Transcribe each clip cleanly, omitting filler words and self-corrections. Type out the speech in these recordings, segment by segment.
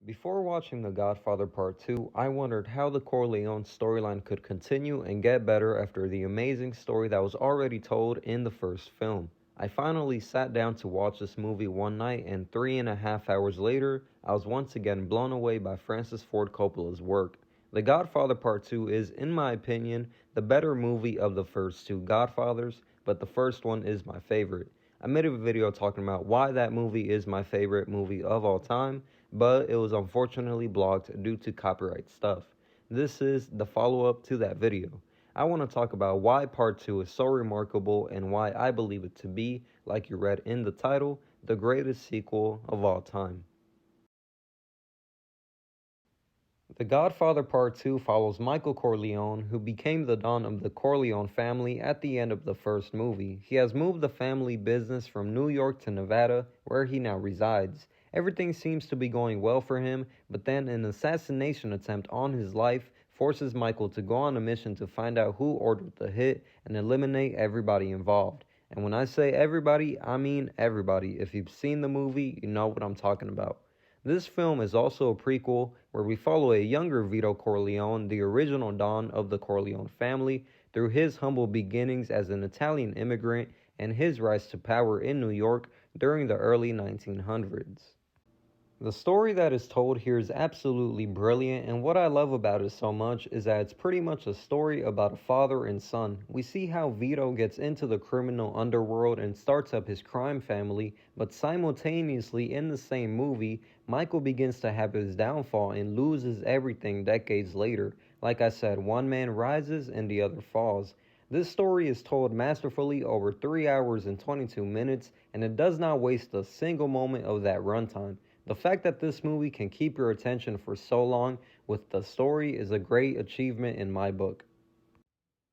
Before watching The Godfather Part II, I wondered how the Corleone storyline could continue and get better after the amazing story that was already told in the first film. I finally sat down to watch this movie one night, and 3.5 hours later, I was once again blown away by Francis Ford Coppola's work. The Godfather Part II is, in my opinion, the better movie of the first two Godfathers, but the first one is my favorite. I made a video talking about why that movie is my favorite movie of all time, but it was unfortunately blocked due to copyright stuff. This is the follow-up to that video. I want to talk about why Part 2 is so remarkable and why I believe it to be, like you read in the title, the greatest sequel of all time. The Godfather Part 2 follows Michael Corleone, who became the Don of the Corleone family at the end of the first movie. He has moved the family business from New York to Nevada, where he now resides. Everything seems to be going well for him, but then an assassination attempt on his life forces Michael to go on a mission to find out who ordered the hit and eliminate everybody involved. And when I say everybody, I mean everybody. If you've seen the movie, you know what I'm talking about. This film is also a prequel where we follow a younger Vito Corleone, the original Don of the Corleone family, through his humble beginnings as an Italian immigrant and his rise to power in New York during the early 1900s. The story that is told here is absolutely brilliant, and what I love about it so much is that it's pretty much a story about a father and son. We see how Vito gets into the criminal underworld and starts up his crime family, but simultaneously in the same movie, Michael begins to have his downfall and loses everything decades later. Like I said, one man rises and the other falls. This story is told masterfully over 3 hours and 22 minutes, and it does not waste a single moment of that runtime. The fact that this movie can keep your attention for so long with the story is a great achievement in my book.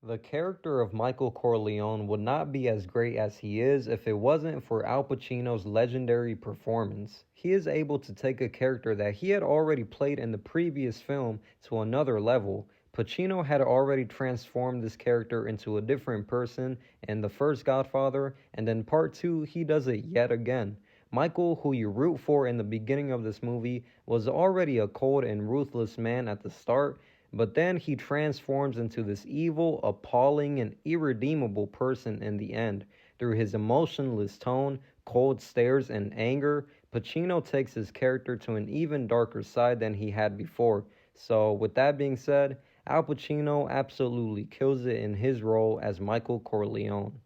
The character of Michael Corleone would not be as great as he is if it wasn't for Al Pacino's legendary performance. He is able to take a character that he had already played in the previous film to another level. Pacino had already transformed this character into a different person in the first Godfather, and in part 2 he does it yet again. Michael, who you root for in the beginning of this movie, was already a cold and ruthless man at the start, but then he transforms into this evil, appalling, and irredeemable person in the end. Through his emotionless tone, cold stares, and anger, Pacino takes his character to an even darker side than he had before. So, with that being said, Al Pacino absolutely kills it in his role as Michael Corleone.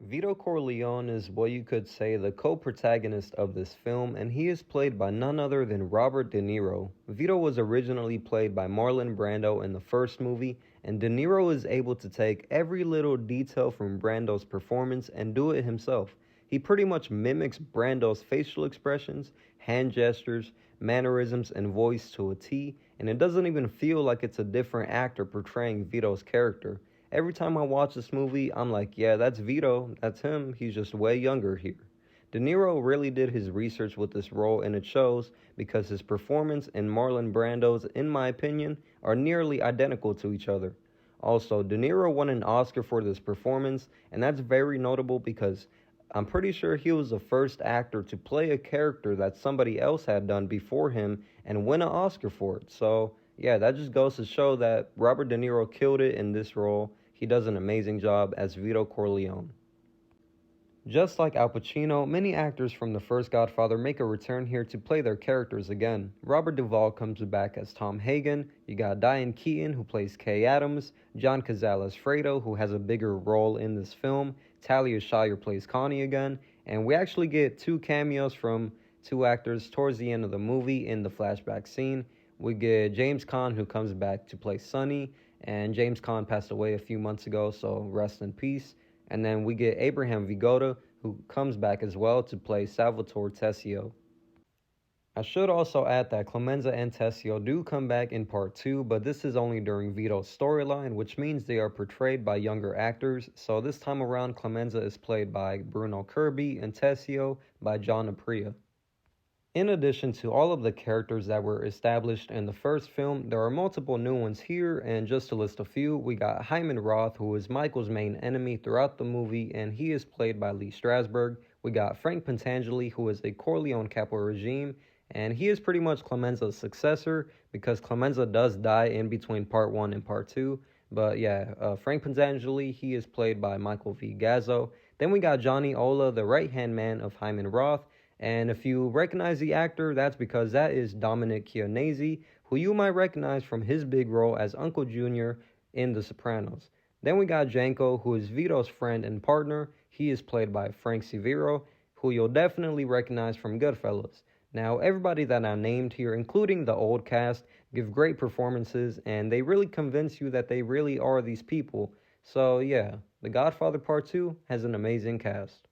Vito Corleone is what you could say the co-protagonist of this film, and he is played by none other than Robert De Niro. Vito was originally played by Marlon Brando in the first movie, and De Niro is able to take every little detail from Brando's performance and do it himself. He pretty much mimics Brando's facial expressions, hand gestures, mannerisms, and voice to a T, and it doesn't even feel like it's a different actor portraying Vito's character. Every time I watch this movie, I'm like, yeah, that's Vito, that's him, he's just way younger here. De Niro really did his research with this role, and it shows because his performance and Marlon Brando's, in my opinion, are nearly identical to each other. Also, De Niro won an Oscar for this performance, and that's very notable because I'm pretty sure he was the first actor to play a character that somebody else had done before him and win an Oscar for it. So, yeah, that just goes to show that Robert De Niro killed it in this role. He does an amazing job as Vito Corleone. Just like Al Pacino, many actors from the first Godfather make a return here to play their characters again. Robert Duvall comes back as Tom Hagen, you got Diane Keaton who plays Kay Adams, John Cazale as Fredo who has a bigger role in this film, Talia Shire plays Connie again, and we actually get two cameos from two actors towards the end of the movie in the flashback scene. We get James Caan who comes back to play Sonny, and James Caan passed away a few months ago, so rest in peace. And then we get Abraham Vigoda, who comes back as well to play Salvatore Tessio. I should also add that Clemenza and Tessio do come back in part 2, but this is only during Vito's storyline, which means they are portrayed by younger actors. So this time around, Clemenza is played by Bruno Kirby and Tessio by John Aprea. In addition to all of the characters that were established in the first film, there are multiple new ones here, and just to list a few, we got Hyman Roth, who is Michael's main enemy throughout the movie, and he is played by Lee Strasberg. We got Frank Pentangeli, who is a Corleone Capo regime, And he is pretty much Clemenza's successor because Clemenza does die in between part one and part two. But yeah, Frank Pentangeli, he is played by Michael V. Gazzo. Then we got Johnny Ola, the right hand man of Hyman Roth. And if you recognize the actor, that's because that is Dominic Chianese, who you might recognize from his big role as Uncle Junior in The Sopranos. Then we got Janko, who is Vito's friend and partner. He is played by Frank Severo, who you'll definitely recognize from Goodfellas. Now, everybody that I named here, including the old cast, give great performances, and they really convince you that they really are these people. So, yeah, The Godfather Part II has an amazing cast.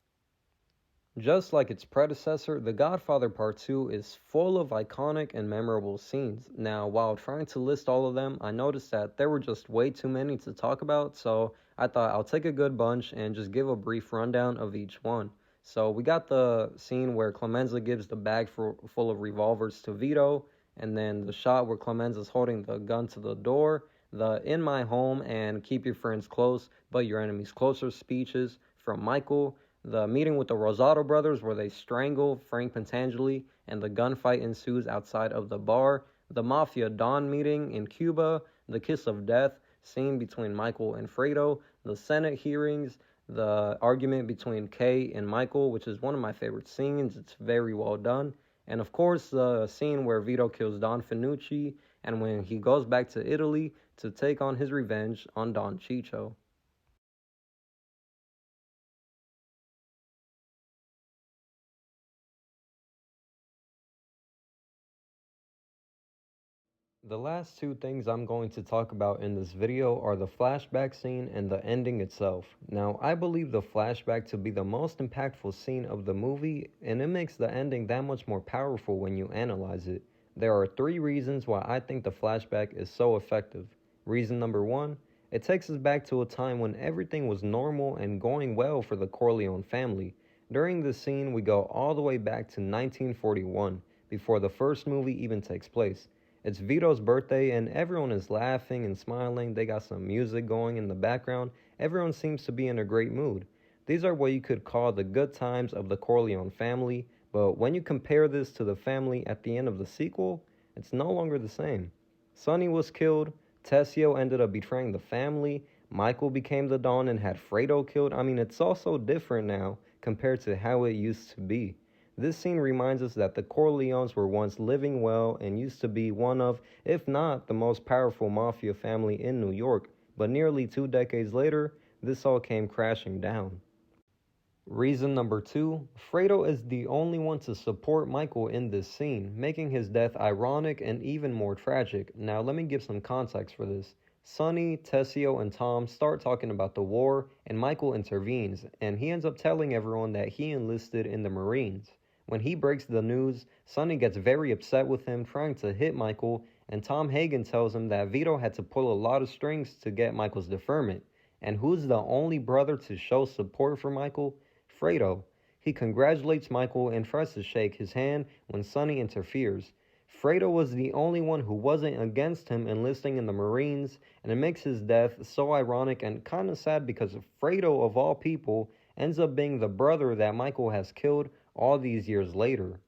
Just like its predecessor, The Godfather Part II is full of iconic and memorable scenes. Now, while trying to list all of them, I noticed that there were just way too many to talk about, so I thought I'll take a good bunch and just give a brief rundown of each one. So we got the scene where Clemenza gives the bag full of revolvers to Vito, and then the shot where Clemenza's holding the gun to the door, the "in my home" and "keep your friends close but your enemies closer" speeches from Michael, the meeting with the Rosato brothers where they strangle Frank Pentangeli and the gunfight ensues outside of the bar, the Mafia Don meeting in Cuba, the kiss of death scene between Michael and Fredo, the Senate hearings, the argument between Kay and Michael, which is one of my favorite scenes. It's very well done. And of course, the scene where Vito kills Don Finucci and when he goes back to Italy to take on his revenge on Don Chicho. The last two things I'm going to talk about in this video are the flashback scene and the ending itself. Now, I believe the flashback to be the most impactful scene of the movie, and it makes the ending that much more powerful when you analyze it. There are three reasons why I think the flashback is so effective. Reason number one, it takes us back to a time when everything was normal and going well for the Corleone family. During this scene, we go all the way back to 1941, before the first movie even takes place. It's Vito's birthday and everyone is laughing and smiling. They got some music going in the background. Everyone seems to be in a great mood. These are what you could call the good times of the Corleone family, but when you compare this to the family at the end of the sequel, it's no longer the same. Sonny was killed, Tessio ended up betraying the family, Michael became the Don and had Fredo killed. I mean, it's all so different now compared to how it used to be. This scene reminds us that the Corleones were once living well and used to be one of, if not the most powerful mafia family in New York, but nearly 2 decades later, this all came crashing down. Reason number two, Fredo is the only one to support Michael in this scene, making his death ironic and even more tragic. Now let me give some context for this. Sonny, Tessio, and Tom start talking about the war, and Michael intervenes, and he ends up telling everyone that he enlisted in the Marines. When he breaks the news, Sonny gets very upset with him, trying to hit Michael, and Tom Hagen tells him that Vito had to pull a lot of strings to get Michael's deferment. And who's the only brother to show support for Michael? Fredo. He congratulates Michael and tries to shake his hand when Sonny interferes. Fredo was the only one who wasn't against him enlisting in the Marines, and it makes his death so ironic and kinda sad because Fredo, of all people, ends up being the brother that Michael has killed all these years later.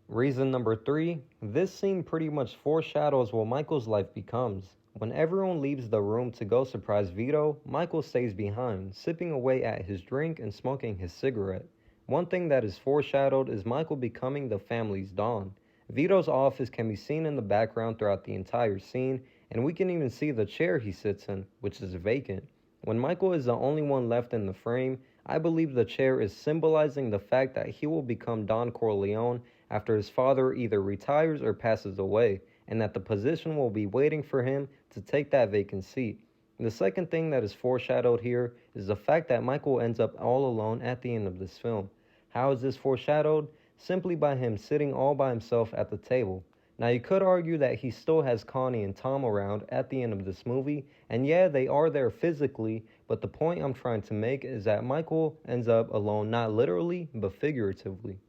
Reason number three, this scene pretty much foreshadows what Michael's life becomes. When everyone leaves the room to go surprise Vito, Michael stays behind, sipping away at his drink and smoking his cigarette. One thing that is foreshadowed is Michael becoming the family's Don. Vito's office can be seen in the background throughout the entire scene, and we can even see the chair he sits in, which is vacant. When Michael is the only one left in the frame, I believe the chair is symbolizing the fact that he will become Don Corleone after his father either retires or passes away, and that the position will be waiting for him to take that vacant seat. The second thing that is foreshadowed here is the fact that Michael ends up all alone at the end of this film. How is this foreshadowed? Simply by him sitting all by himself at the table. Now you could argue that he still has Connie and Tom around at the end of this movie, and yeah, they are there physically, but the point I'm trying to make is that Michael ends up alone not literally, but figuratively.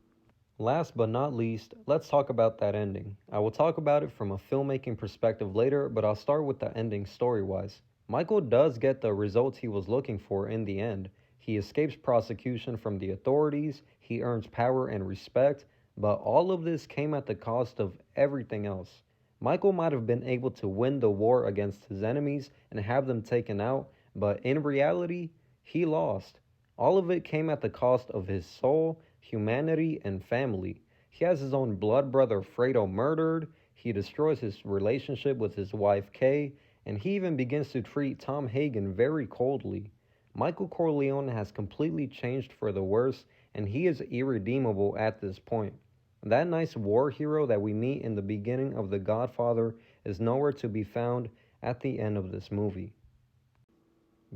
Last but not least, let's talk about that ending. I will talk about it from a filmmaking perspective later, but I'll start with the ending story-wise. Michael does get the results he was looking for in the end. He escapes prosecution from the authorities, he earns power and respect, But all of this came at the cost of everything else. Michael might have been able to win the war against his enemies and have them taken out, but in reality, he lost. All of it came at the cost of his soul, humanity, and family. He has his own blood brother Fredo murdered, he destroys his relationship with his wife Kay, and he even begins to treat Tom Hagen very coldly. Michael Corleone has completely changed for the worse, and he is irredeemable at this point. That nice war hero that we meet in the beginning of The Godfather is nowhere to be found at the end of this movie.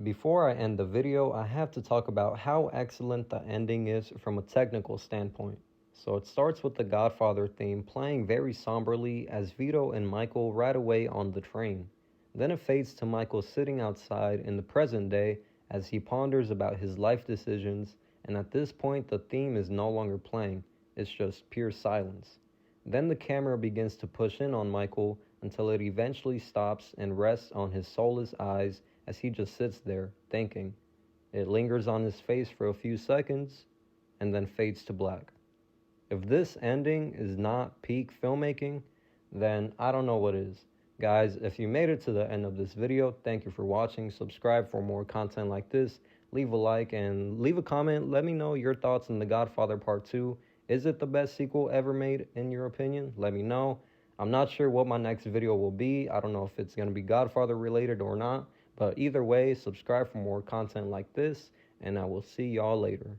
Before I end the video, I have to talk about how excellent the ending is from a technical standpoint. So it starts with the Godfather theme playing very somberly as Vito and Michael ride away on the train. Then it fades to Michael sitting outside in the present day as he ponders about his life decisions, and at this point the theme is no longer playing, it's just pure silence. Then the camera begins to push in on Michael until it eventually stops and rests on his soulless eyes as he just sits there, thinking. It lingers on his face for a few seconds, and then fades to black. If this ending is not peak filmmaking, then I don't know what is. Guys, if you made it to the end of this video, thank you for watching. Subscribe for more content like this. Leave a like and leave a comment. Let me know your thoughts on The Godfather Part 2. Is it the best sequel ever made, in your opinion? Let me know. I'm not sure what my next video will be. I don't know if it's going to be Godfather related or not. But either way, subscribe for more content like this, and I will see y'all later.